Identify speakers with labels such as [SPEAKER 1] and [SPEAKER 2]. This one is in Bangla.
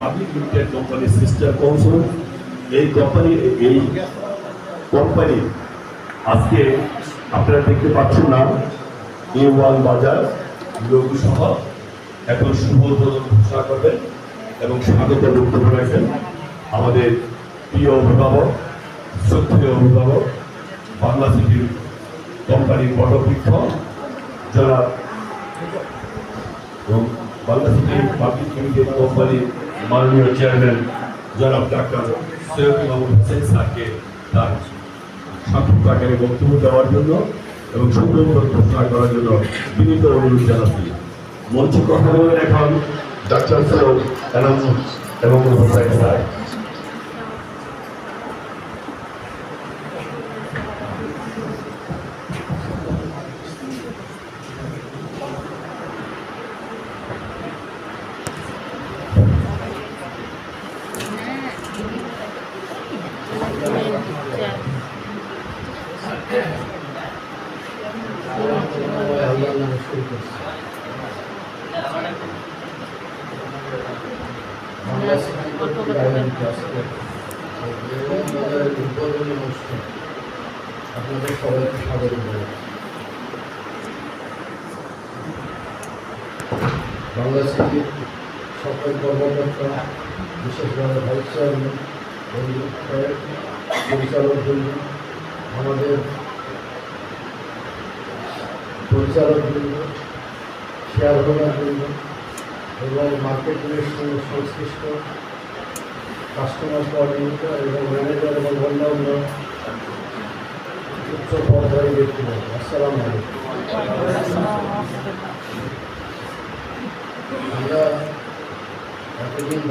[SPEAKER 1] Public limited company sister console এই কোম্পানি আজকে আপনারা দেখতে পাচ্ছেন না A1 বাজার লোগো সহ এখন শুভ উদ্বোধন ঘোষণা করবেন এবং স্বাগত বক্তব্য রাখবেন আমাদের প্রিয় অভিভাবক শ্রদ্ধেয় অভিভাবক বাংলা সিটি কোম্পানির পটবৃক্ষ যারা বাংলা সিটি পাবলিক লিমিটেড কোম্পানির মাননীয় চেয়ারম্যান জনাব ডাক্তার সৈয়দ মাহমুদ হোসেন স্যারকে তার সংক্ষিপ্ত আকারে বক্তব্য দেওয়ার জন্য এবং সুন্দর ঘোষণা করার জন্য বিনীত অনুরোধ জানাচ্ছি। মঞ্চে কথা বলেন এখন ডাক্তার সৈয়দ এনামুল এবং হোসেন স্যার।
[SPEAKER 2] আপনাদের সবাইকে স্বাগত জানাই। বাংলা সিটির সকল কর্মকর্তা, বিশেষভাবে ভাইস চেয়ারম্যান, পরিচালকবৃন্দ, আমাদের পরিচালকবৃন্দ, শেয়ার হোল্ডারবৃন্দ এবং মার্কেটের সঙ্গে সংশ্লিষ্ট কাস্টমার কোঅর্ডিনেটর এবং ম্যানেজার এবং অন্যান্য উচ্চ পর্যায়ে ব্যক্তিগণ, আসসালামু আলাইকুম। আমরা এতদিন